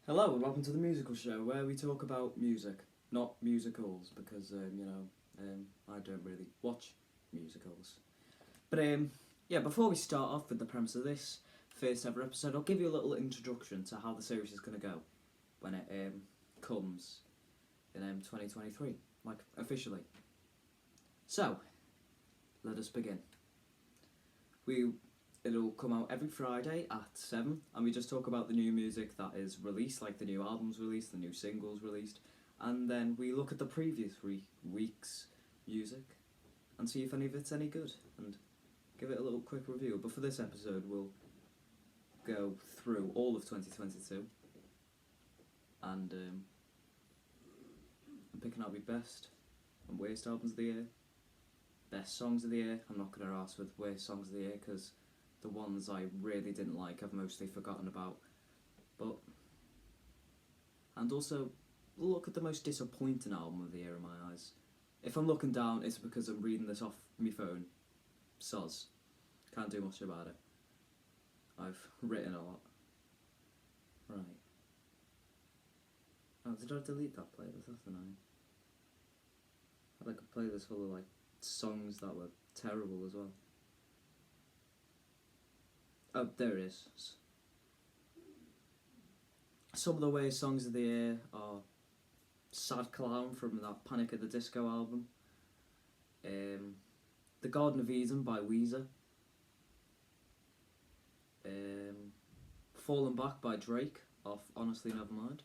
Hello and welcome to the musical show where we talk about music, not musicals, because I don't really watch musicals. But yeah, before we start off with the premise of this first ever episode, I'll give you a little introduction to how the series is going to go when it comes in 2023, like officially. So, let us begin. It'll come out every Friday at 7, and we just talk about the new music that is released, like the new albums released, the new singles released, and then we look at the previous week's music and see if any of it's any good, and give it a little quick review. But for this episode, we'll go through all of 2022, and I'm picking out my best and worst albums of the year, best songs of the year. I'm not going to ask with worst songs of the year, because the ones I really didn't like I've mostly forgotten about. And also look at the most disappointing album of the year in my eyes. If I'm looking down, it's because I'm reading this off my phone. Soz. Can't do much about it. I've written a lot. Right. Oh, did I delete that playlist? That's annoying. I had like a playlist full of like songs that were terrible as well. Oh, there it is. Some of the worst songs of the year are Sad Clown from that Panic at the Disco album, The Garden of Eden by Weezer, Fallen Back by Drake off Honestly Nevermind,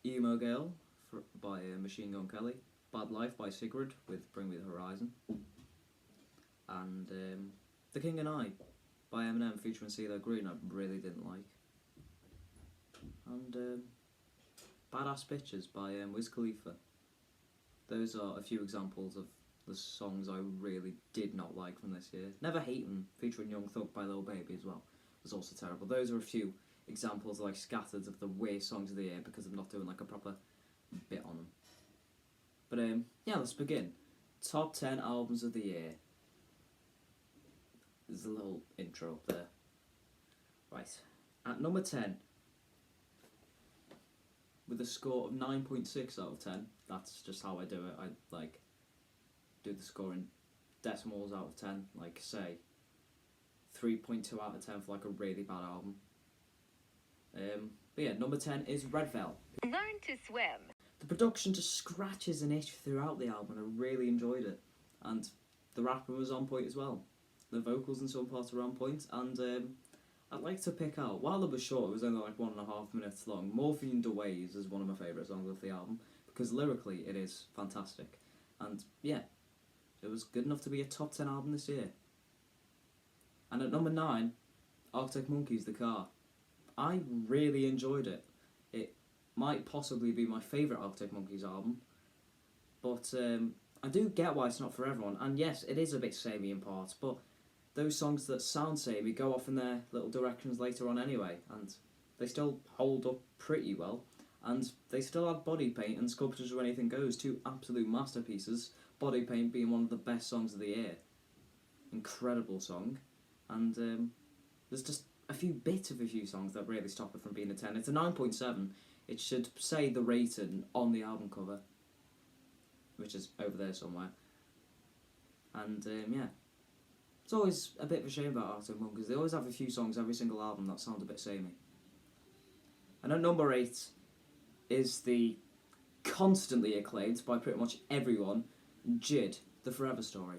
Emo Girl by Machine Gun Kelly, Bad Life by Sigrid with Bring Me the Horizon, and The King and I by Eminem featuring CeeLo Green I really didn't like, and Badass Bitches by Wiz Khalifa. Those are a few examples of the songs I really did not like from this year. Never Hatin' featuring Young Thug by Lil Baby as well was also terrible. Those are a few examples like scattered of the worst songs of the year because I'm not doing like a proper bit on them. But yeah, let's begin. Top 10 albums of the year. There's a little intro up there. Right. At number 10, with a score of 9.6 out of 10, that's just how I do it. I like do the score in decimals out of 10, like say 3.2 out of 10 for like a really bad album. But yeah, number 10 is Red Velvet. Learn to swim. The production just scratches an itch throughout the album. I really enjoyed it, and the rapping was on point as well. The vocals in some parts were on point, and I'd like to pick out, while it was short, it was only like 1.5 minutes long, Morphine the Ways is one of my favourite songs of the album, because lyrically it is fantastic. And yeah, it was good enough to be a top 10 album this year. And at number 9, Arctic Monkeys, The Car. I really enjoyed it. It might possibly be my favourite Arctic Monkeys album, but I do get why it's not for everyone, and yes, it is a bit samey in parts, but those songs that sound samey go off in their little directions later on anyway, and they still hold up pretty well, and they still have Body Paint and Sculptures Where Anything Goes, two absolute masterpieces, Body Paint being one of the best songs of the year. Incredible song, and there's just a few songs that really stop it from being a 10. It's a 9.7, it should say the rating on the album cover, which is over there somewhere, and yeah. It's always a bit of a shame about Arctic Monkeys. They always have a few songs every single album that sound a bit samey. And at number 8 is the constantly acclaimed by pretty much everyone, JID, The Forever Story.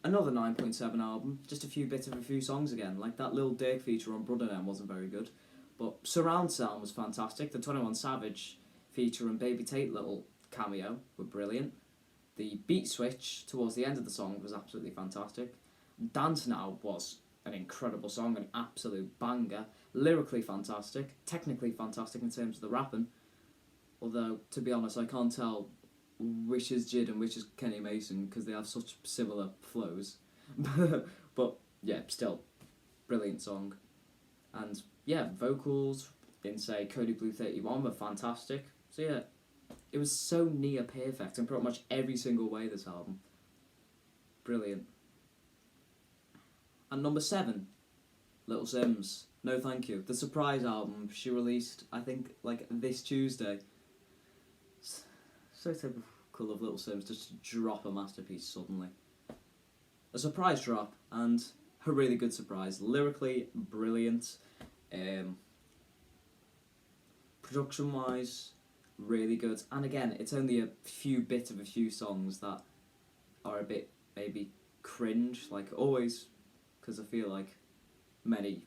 Another 9.7 album, just a few songs again, like that Lil Durk feature on Brother Them wasn't very good, but surround sound was fantastic. The 21 Savage feature and Baby Tate little cameo were brilliant. The beat switch towards the end of the song was absolutely fantastic. Dance Now was an incredible song, an absolute banger, lyrically fantastic, technically fantastic in terms of the rapping, although, to be honest, I can't tell which is JID and which is Kenny Mason because they have such similar flows. But yeah, still, brilliant song. And yeah, vocals in, say, Cody Blue 31 were fantastic. So yeah, it was so near perfect in pretty much every single way, this album. Brilliant. And number 7 Little Sims, no thank you. The surprise album she released, I think, like this Tuesday. So typical of Little Sims, just to drop a masterpiece suddenly. A surprise drop, and a really good surprise. Lyrically, brilliant. Production wise, really good. And again, it's only a few songs that are a bit maybe cringe, like always, because I feel like many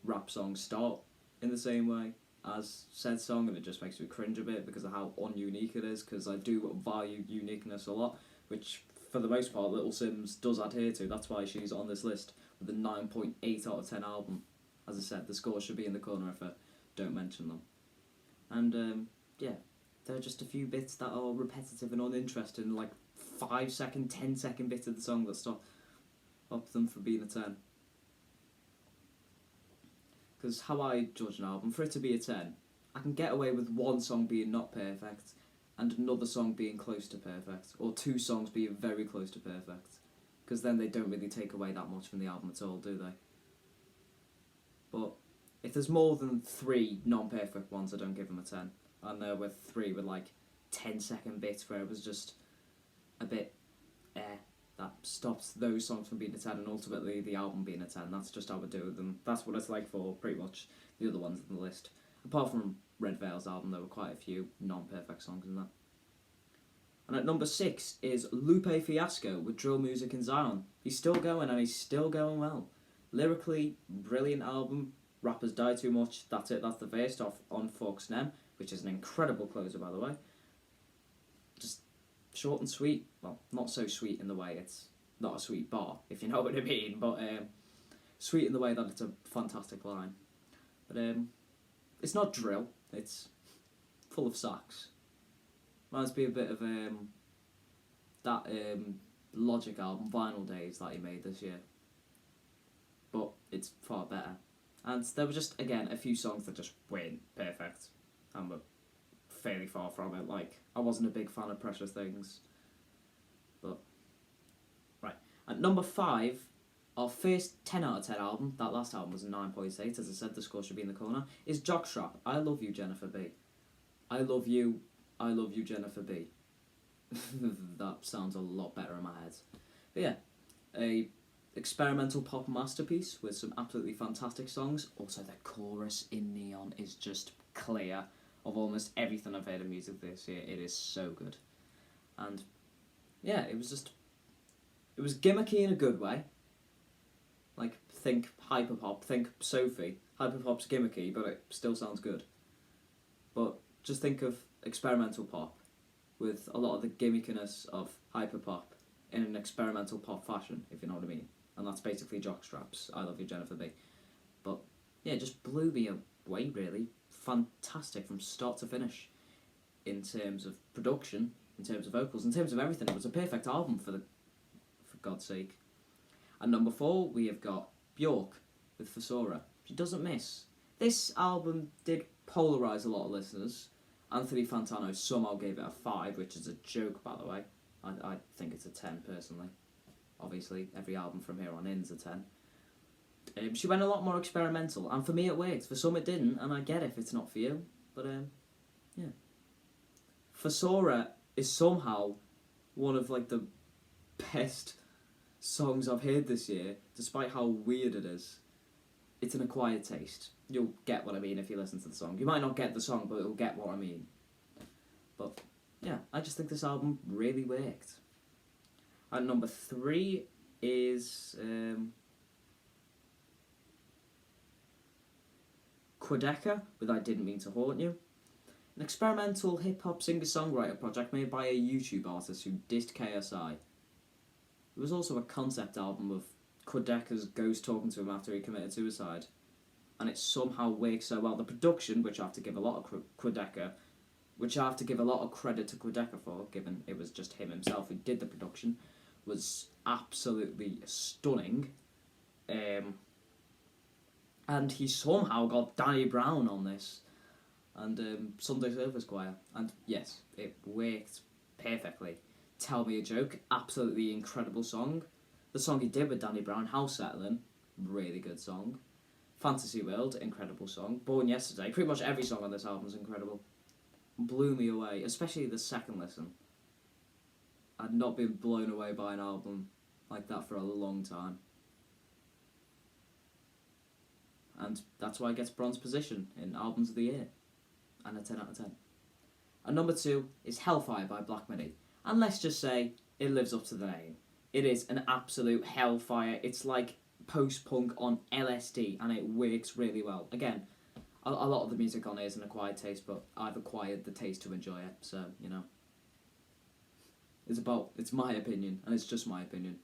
rap songs start in the same way as said song, and it just makes me cringe a bit because of how ununique it is, because I do value uniqueness a lot, which for the most part Little Sims does adhere to. That's why she's on this list with a 9.8 out of 10 album. As I said, the scores should be in the corner if I don't mention them. And yeah, there are just a few bits that are repetitive and uninteresting, like 5-second, 10-second bits of the song that stop them from being a 10. Because how I judge an album, for it to be a 10, I can get away with one song being not perfect and another song being close to perfect, or two songs being very close to perfect, because then they don't really take away that much from the album at all, do they? But if there's more than 3 non-perfect ones, I don't give them a 10. And there were 3 with like 10-second bits where it was just a bit that stops those songs from being a 10 and ultimately the album being a 10. That's just how I do with them. That's what it's like for pretty much the other ones on the list. Apart from Red Veil's album, there were quite a few non-perfect songs in that. And at number 6 is Lupe Fiasco with Drill Music in Zion. He's still going, and he's still going well. Lyrically, brilliant album. Rappers Die Too Much, that's it, that's the verse off on Fox Nem, which is an incredible closer, by the way. Just short and sweet. Well, not so sweet in the way it's not a sweet bar, if you know what I mean, but sweet in the way that it's a fantastic line. But it's not drill, it's full of sax. Reminds me a bit of that Logic album, Vinyl Days, that he made this year. But it's far better. And there were just, again, a few songs that just weren't perfect and were fairly far from it. Like, I wasn't a big fan of Precious Things. But, right. At number 5, our first 10 out of 10 album, that last album was a 9.8, as I said, the score should be in the corner, is Jockstrap, I Love You, Jennifer B. I love you, Jennifer B. That sounds a lot better in my head. But yeah, a experimental pop masterpiece with some absolutely fantastic songs. Also, the chorus in Neon is just clear of almost everything I've heard of music this year. It is so good. And yeah, it was gimmicky in a good way. Like, think hyperpop, think Sophie. Hyperpop's gimmicky, but it still sounds good. But just think of experimental pop with a lot of the gimmickiness of hyperpop in an experimental pop fashion, if you know what I mean. And that's basically Jockstrap's I Love You, Jennifer B. But yeah, it just blew me away, really. Fantastic from start to finish. In terms of production, in terms of vocals, in terms of everything. It was a perfect album for God's sake. At number 4, we have got Bjork with Fosora. She doesn't miss. This album did polarise a lot of listeners. Anthony Fantano somehow gave it a 5, which is a joke, by the way. I think it's a 10, personally. Obviously, every album from here on in is a 10. She went a lot more experimental, and for me it worked. For some it didn't, and I get it if it's not for you. But, yeah. Fosora is somehow one of, like, the best songs I've heard this year, despite how weird it is. It's an acquired taste. You'll get what I mean if you listen to the song. You might not get the song, but you'll get what I mean. But, yeah, I just think this album really worked. At number 3 is Quadeca with I Didn't Mean to Haunt You. An experimental hip-hop singer-songwriter project made by a YouTube artist who dissed KSI. It was also a concept album of Quadeca's ghost talking to him after he committed suicide. And it somehow works so well. The production, which I have to give a lot of Quadeca, which I have to give a lot of credit to Quadeca for, given it was just him himself who did the production, was absolutely stunning. And he somehow got Danny Brown on this, and Sunday Service Choir. And yes, it worked perfectly. Tell Me a Joke, absolutely incredible song. The song he did with Danny Brown, House Settling, really good song. Fantasy World, incredible song. Born Yesterday, pretty much every song on this album is incredible. Blew me away, especially the second listen. I'd not been blown away by an album like that for a long time. And that's why it gets bronze position in Albums of the Year. And a 10 out of 10. And number 2 is Hellfire by Black Midi. And let's just say, it lives up to the name. It is an absolute hellfire. It's like post-punk on LSD, and it works really well. Again, a lot of the music on it is an acquired taste, but I've acquired the taste to enjoy it, so, you know. It's my opinion, and it's just my opinion.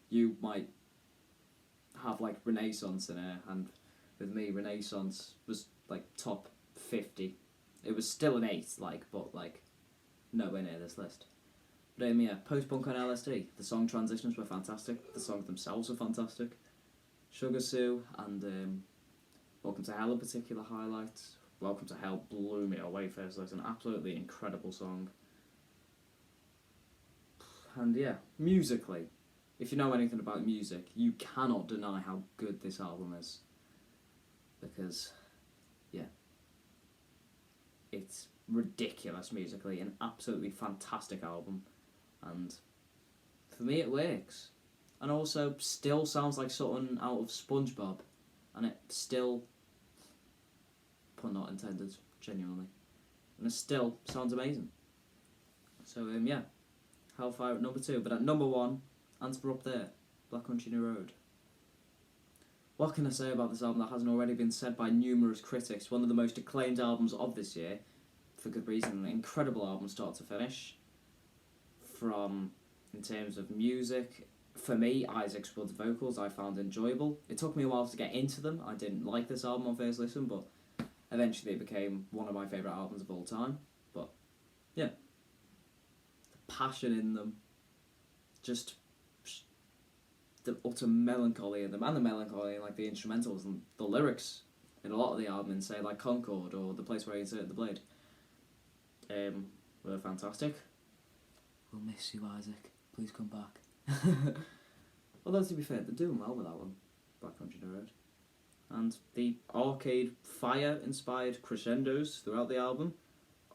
You might have, like, Renaissance in it, and with me, Renaissance was, like, top 50. It was still an 8, like, but, like, nowhere near this list. But yeah, post-punk on LSD. The song transitions were fantastic. The songs themselves were fantastic. Sugar Sue and Welcome to Hell in particular highlights. Welcome to Hell blew me away first. It's an absolutely incredible song. And yeah, musically, if you know anything about music, you cannot deny how good this album is. Because, yeah, it's ridiculous musically, an absolutely fantastic album. And for me it works. And also still sounds like something out of SpongeBob. And it still, pun not intended, genuinely. And it still sounds amazing. So yeah, Hellfire at number 2. But at number 1, answer up there, Black Country New Road. What can I say about this album that hasn't already been said by numerous critics? One of the most acclaimed albums of this year, for good reason. An incredible album start to finish. From, in terms of music, for me, Isaac Spud's vocals I found enjoyable. It took me a while to get into them. I didn't like this album on first listen, but eventually it became one of my favourite albums of all time. But, yeah. The passion in them, just the utter melancholy in them, and the melancholy in, like, the instrumentals and the lyrics in a lot of the album, in, say, like Concord or The Place Where I Inserted the Blade, were fantastic. We'll miss you, Isaac. Please come back. Although, to be fair, they're doing well with that one, Black Country New Road. And the Arcade Fire-inspired crescendos throughout the album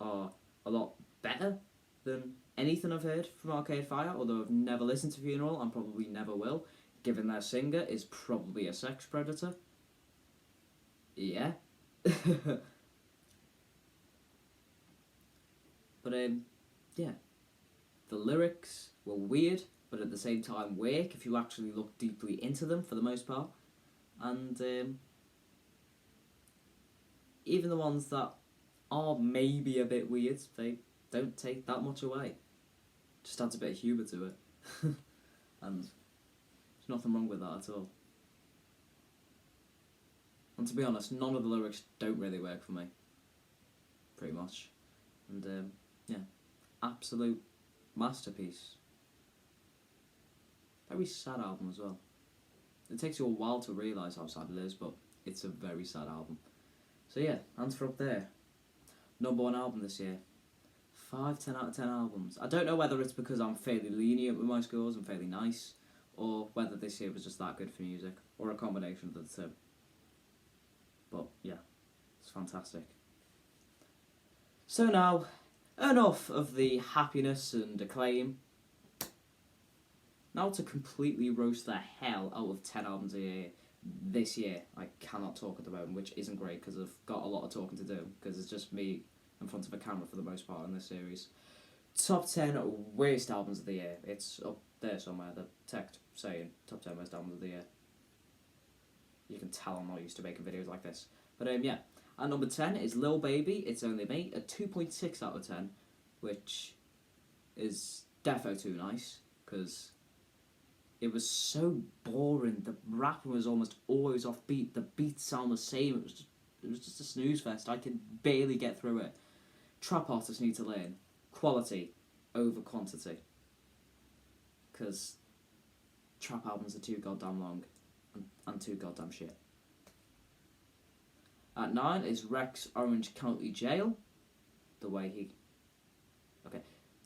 are a lot better than anything I've heard from Arcade Fire, although I've never listened to Funeral and probably never will, given their singer is probably a sex predator. Yeah. But, yeah. The lyrics were weird, but at the same time work if you actually look deeply into them, for the most part. And even the ones that are maybe a bit weird, they don't take that much away. Just adds a bit of humour to it. And there's nothing wrong with that at all. And to be honest, none of the lyrics don't really work for me. Pretty much. And yeah, absolute masterpiece. Very sad album as well. It takes you a while to realise how sad it is, but it's a very sad album. So yeah, answer up there. Number 1 album this year. 5 10 out of 10 albums. I don't know whether it's because I'm fairly lenient with my scores and fairly nice, or whether this year was just that good for music, or a combination of the two. But yeah, it's fantastic. So now, enough of the happiness and acclaim. Now to completely roast the hell out of 10 albums a year this year. I cannot talk at the moment, which isn't great because I've got a lot of talking to do, because it's just me in front of a camera for the most part in this series. Top 10 worst albums of the year. It's up there somewhere, the text saying top 10 worst albums of the year. You can tell I'm not used to making videos like this. But yeah, at number 10 is Lil Baby, It's Only Me, a 2.6 out of 10, which is defo too nice, because it was so boring. The rapping was almost always off beat. The beats sound the same. It was just a snooze fest. I could barely get through it. Trap artists need to learn quality over quantity, because trap albums are too goddamn long and too goddamn shit. At 9 is Rex Orange County Jail. The way he... Okay.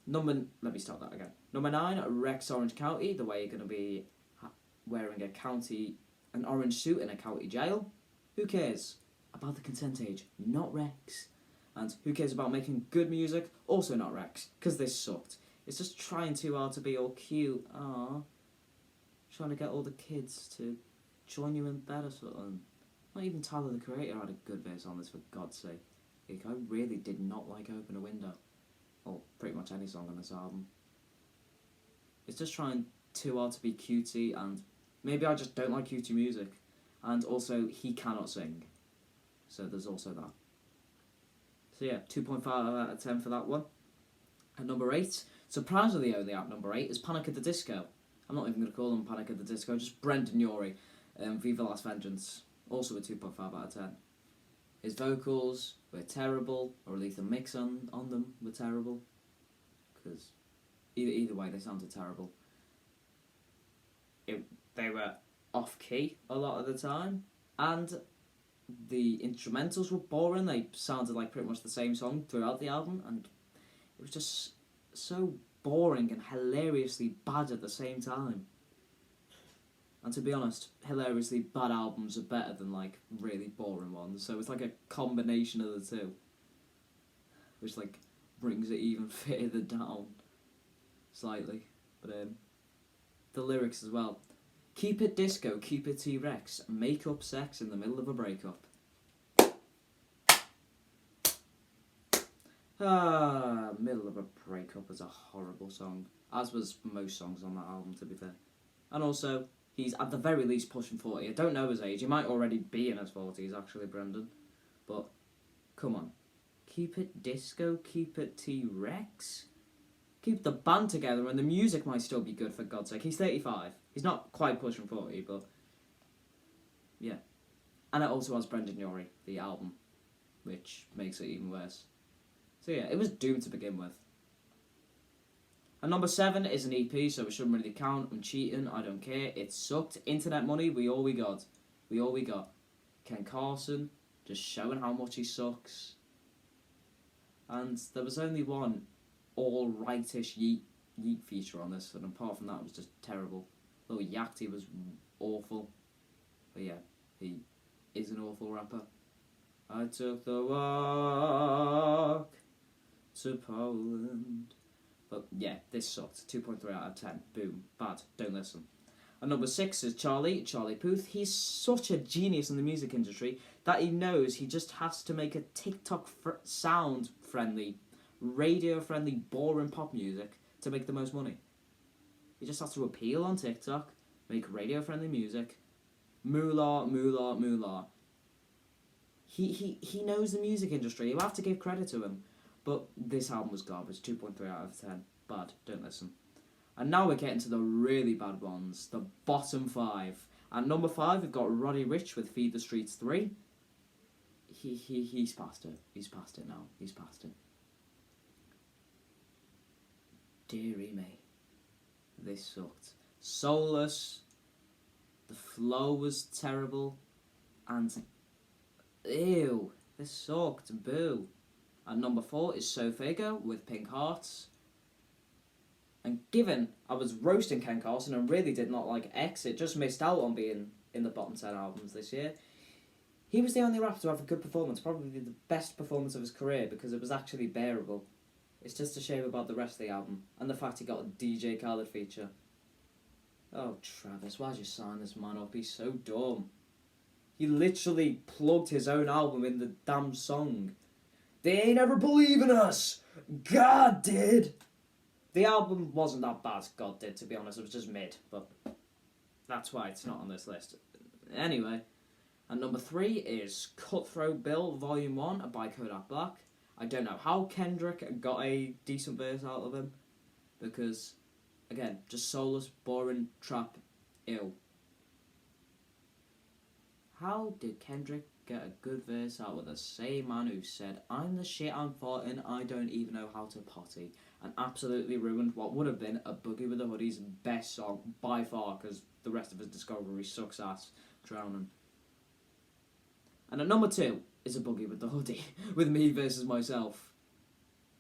Let me start that again. Number 9, Rex Orange County. The way you're going to be wearing an orange suit in a county jail. Who cares about the consent age? Not Rex. And who cares about making good music? Also not Rex, because this sucked. It's just trying too hard to be all cute. Trying to get all the kids to join you in bed or something. Not even Tyler the Creator had a good verse on this, for God's sake. Like, I really did not like Open a Window. Or pretty much any song on this album. It's just trying too hard to be cutesy, and maybe I just don't like cutesy music. And also, he cannot sing. So there's also that. So yeah, 2.5 out of 10 for that one. At number 8, surprisingly only at number 8, is Panic at the Disco. I'm not even going to call him Panic at the Disco, just Brendan Urie, Viva Las Vengeance, also a 2.5 out of 10. His vocals were terrible, or at least the mix on them were terrible, because either way they sounded terrible. They were off-key a lot of the time, and the instrumentals were boring. They sounded like pretty much the same song throughout the album, and it was just so boring and hilariously bad at the same time. And to be honest, hilariously bad albums are better than like really boring ones, so it's like a combination of the two, which like brings it even further down slightly. But the lyrics as well. Keep it disco, keep it T-Rex, make up sex in the middle of a breakup. Middle of a Breakup is a horrible song, as was most songs on that album, to be fair. And also, he's at the very least pushing 40. I don't know his age, he might already be in his 40s actually, Brendan. But, come on. Keep it disco, keep it T-Rex? Keep the band together and the music might still be good, for God's sake. He's 35. He's not quite pushing 40, but yeah. And it also has Brendan Urie, the album, which makes it even worse. So yeah, it was doomed to begin with. And number 7 is an EP, so it shouldn't really count. I'm cheating, I don't care. It sucked. Internet Money, we all we got. Ken Carson, just showing how much he sucks. And there was only one all-rightish Yeet feature on this, and apart from that, it was just terrible. Lil Yachty was awful. But yeah, he is an awful rapper. I took the walk to Poland. But yeah, this sucked. 2.3 out of 10. Boom. Bad. Don't listen. And number 6 is Charlie Puth. He's such a genius in the music industry that he knows he just has to make a TikTok sound-friendly, radio-friendly, boring pop music to make the most money. He just has to appeal on TikTok, make radio-friendly music, moolah, moolah, moolah. He knows the music industry. You have to give credit to him. But this album was garbage. 2.3 out of 10. Bad. Don't listen. And now we're getting to the really bad ones. The bottom 5. At number 5, we've got Roddy Ricch with Feed the Streets 3. He's past it. He's past it now. He's past it. Dearie me. This sucked. Soulless. The flow was terrible. And ew. This sucked. Boo. At number 4 is Sofego with Pink Hearts. And given I was roasting Ken Carson and really did not like Exit, just missed out on being in the bottom 10 albums this year, he was the only rapper to have a good performance, probably the best performance of his career, because it was actually bearable. It's just a shame about the rest of the album, and the fact he got a DJ Khaled feature. Oh, Travis, why'd you sign this man up? He's so dumb. He literally plugged his own album in the damn song. They ain't ever believe in us! God did! The album wasn't that bad, God did, to be honest. It was just mid, but that's why it's not on this list. Anyway, and number 3 is Cutthroat Bill Volume 1 by Kodak Black. I don't know how Kendrick got a decent verse out of him, because, again, just soulless, boring, trap, ill. How did Kendrick get a good verse out of the same man who said, I'm the shit, I'm farting, I don't even know how to potty, and absolutely ruined what would have been a Boogie with the Hoodie's best song by far, because the rest of his discography sucks ass, Drowning. And at number 2 is a Boogie with the Hoodie, with Me versus Myself.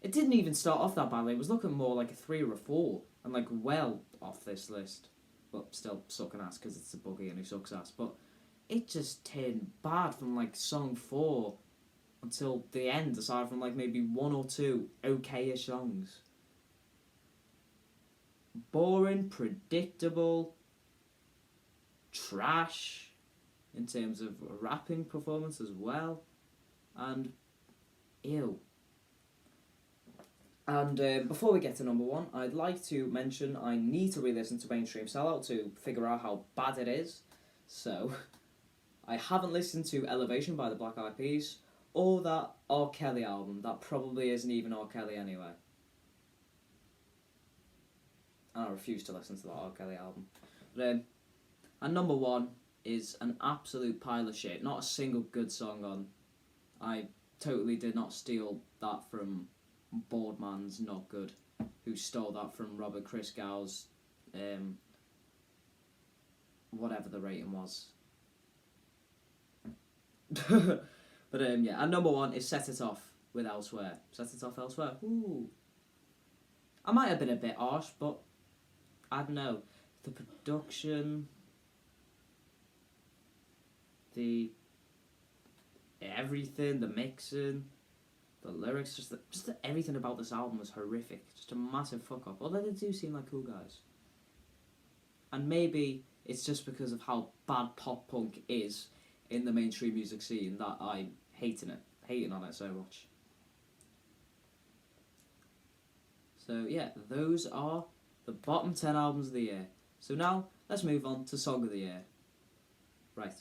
It didn't even start off that badly. It was looking more like a 3 or a 4, and well off this list. But still sucking ass, because it's a Boogie and he sucks ass. But it just turned bad from like song 4 until the end, aside from like maybe one or two okay-ish songs. Boring, predictable, trash in terms of rapping performance as well, and ew. And before we get to number 1, I'd like to mention I need to re-listen to Mainstream Sellout to figure out how bad it is. So, I haven't listened to Elevation by the Black Eyed Peas, or that R. Kelly album. That probably isn't even R. Kelly anyway. And I refuse to listen to that R. Kelly album. But, and number 1 is an absolute pile of shit. Not a single good song on. I totally did not steal that from Boardman's Not Good, who stole that from Robert Christgau's whatever the rating was. But yeah, and number 1 is Set It Off with Elsewhere. Set It Off Elsewhere. Ooh. I might have been a bit harsh, but I don't know. The production, the everything, the mixing, the lyrics, just everything about this album was horrific. Just a massive fuck up. Although they do seem like cool guys. And maybe it's just because of how bad pop punk is in the mainstream music scene that I'm hating on it so much. So yeah, those are the bottom 10 albums of the year. So now, let's move on to Song of the Year. Right.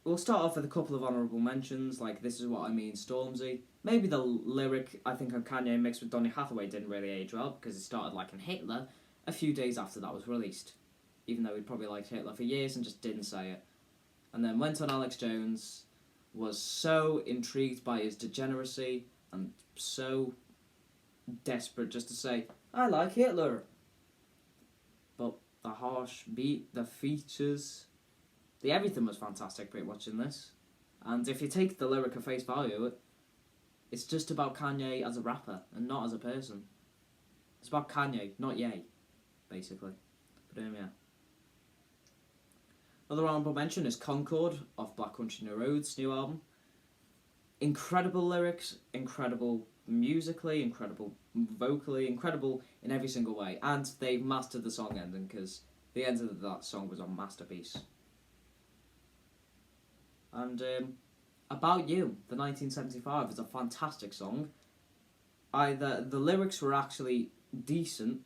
We'll start off with a couple of honourable mentions, like This Is What I Mean, Stormzy. Maybe the lyric, I think, on Kanye mixed with Donny Hathaway didn't really age well, because it started like in Hitler a few days after that was released. Even though he'd probably liked Hitler for years and just didn't say it. And then went on Alex Jones, was so intrigued by his degeneracy, and so desperate just to say, I like Hitler. But the harsh beat, the features, the everything was fantastic pretty much in this. And if you take the lyric at face value, it's just about Kanye as a rapper and not as a person. It's about Kanye, not Ye, basically. But yeah. Another honourable mention is Concord off Black Country New Roads' new album. Incredible lyrics, incredible musically, incredible vocally, incredible in every single way. And they mastered the song ending, because the end of that song was a masterpiece. And About You, the 1975, is a fantastic song. Either the lyrics were actually decent,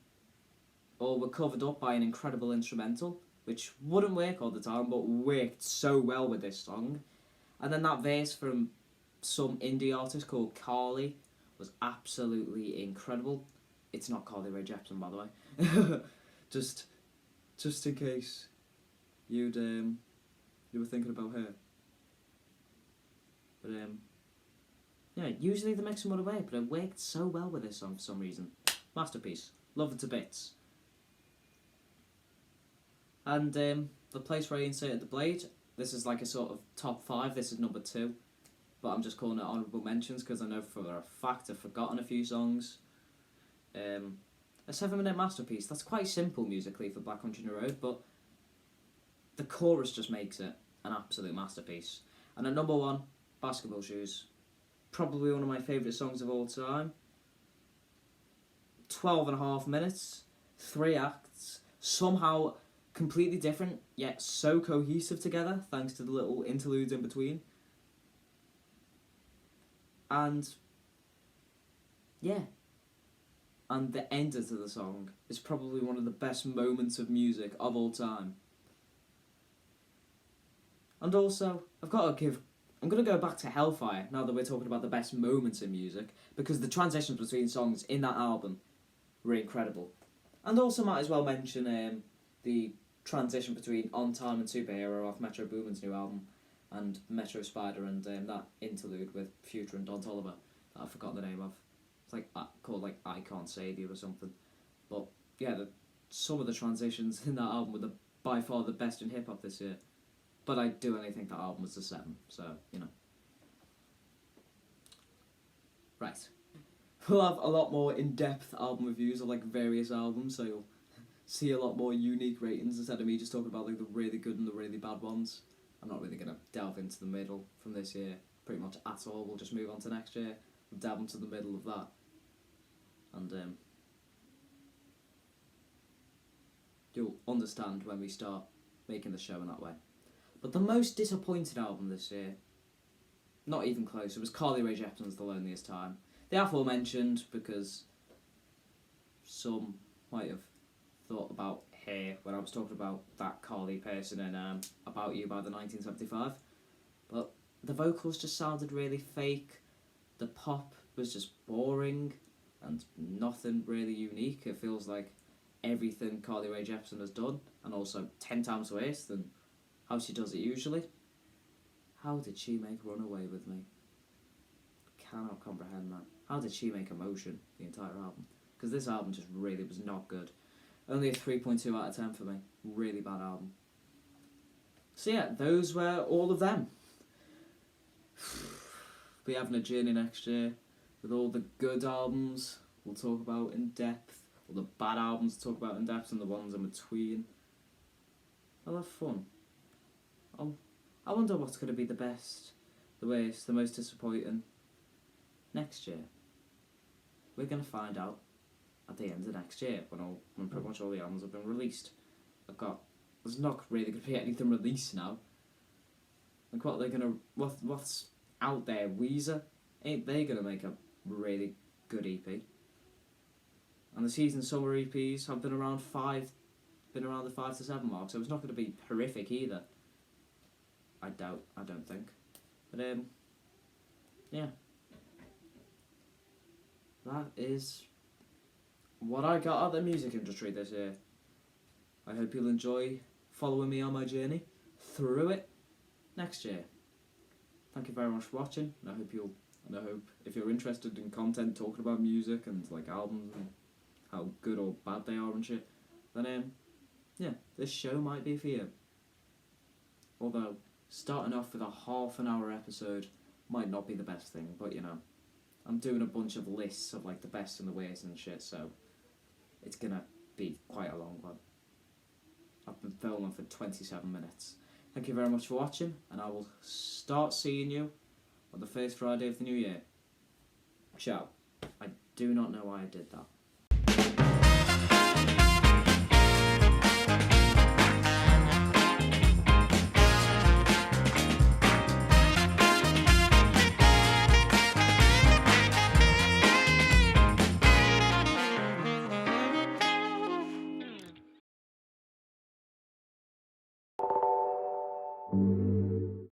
or were covered up by an incredible instrumental, which wouldn't work all the time, but worked so well with this song. And then that verse from some indie artist called Carly was absolutely incredible. It's not Carly Rae Jepsen, by the way. just in case you were thinking about her. But yeah, usually the mixing would have worked, but it worked so well with this song for some reason. Masterpiece. Love it to bits. And the place where I inserted the blade, this is like a sort of top 5, this is number 2. But I'm just calling it honourable mentions because I know for a fact I've forgotten a few songs. A 7-minute masterpiece, that's quite simple musically for Black Country New Road, but the chorus just makes it an absolute masterpiece. And at number 1, Basketball Shoes. Probably one of my favourite songs of all time. 12.5 minutes, 3 acts, somehow completely different, yet so cohesive together, thanks to the little interludes in between. And yeah, and the end of the song is probably one of the best moments of music of all time. And also, I'm going to go back to Hellfire now that we're talking about the best moments in music, because the transitions between songs in that album were incredible. And also might as well mention the transition between On Time and Superhero off Metro Boomin's new album, and Metro Spider, and that interlude with Future and Don Toliver that I've forgotten the name of. It's like called like I Can't Save You or something. But yeah, some of the transitions in that album were by far the best in hip hop this year. But I do only think that album was a 7, so you know. Right, we'll have a lot more in-depth album reviews of like various albums, so you'll see a lot more unique ratings instead of me just talking about like the really good and the really bad ones. I'm not really going to delve into the middle from this year pretty much at all. We'll just move on to next year. We'll delve into the middle of that. And you'll understand when we start making the show in that way. But the most disappointed album this year, not even close, it was Carly Rae Jepsen's The Loneliest Time. The aforementioned because some might have thought about her when I was talking about that Carly person in About You by the 1975. But the vocals just sounded really fake. The pop was just boring and nothing really unique. It feels like everything Carly Rae Jepsen has done, and also 10 times worse than how she does it usually. How did she make Runaway with Me? Cannot comprehend that. How did she make Emotion the entire album? Because this album just really was not good. Only a 3.2 out of 10 for me. Really bad album. So yeah, those were all of them. Be having a journey next year with all the good albums we'll talk about in depth, all the bad albums to talk about in depth, and the ones in between. I'll have fun. I wonder what's going to be the best, the worst, the most disappointing next year. We're going to find out at the end of next year when pretty much all the albums have been released. There's not really going to be anything released now. Like what's out there? Weezer, ain't they going to make a really good EP? And the season summer EPs have been around the 5 to 7 mark, so it's not going to be horrific either. I don't think. But yeah. That is what I got out of the music industry this year. I hope you'll enjoy following me on my journey through it next year. Thank you very much for watching, and I hope if you're interested in content talking about music and like albums and how good or bad they are and shit, then yeah, this show might be for you. Although starting off with a half an hour episode might not be the best thing, but you know, I'm doing a bunch of lists of like the best and the worst and shit, so it's gonna be quite a long one. I've been filming for 27 minutes. Thank you very much for watching, and I will start seeing you on the first Friday of the new year. Ciao. I do not know why I did that.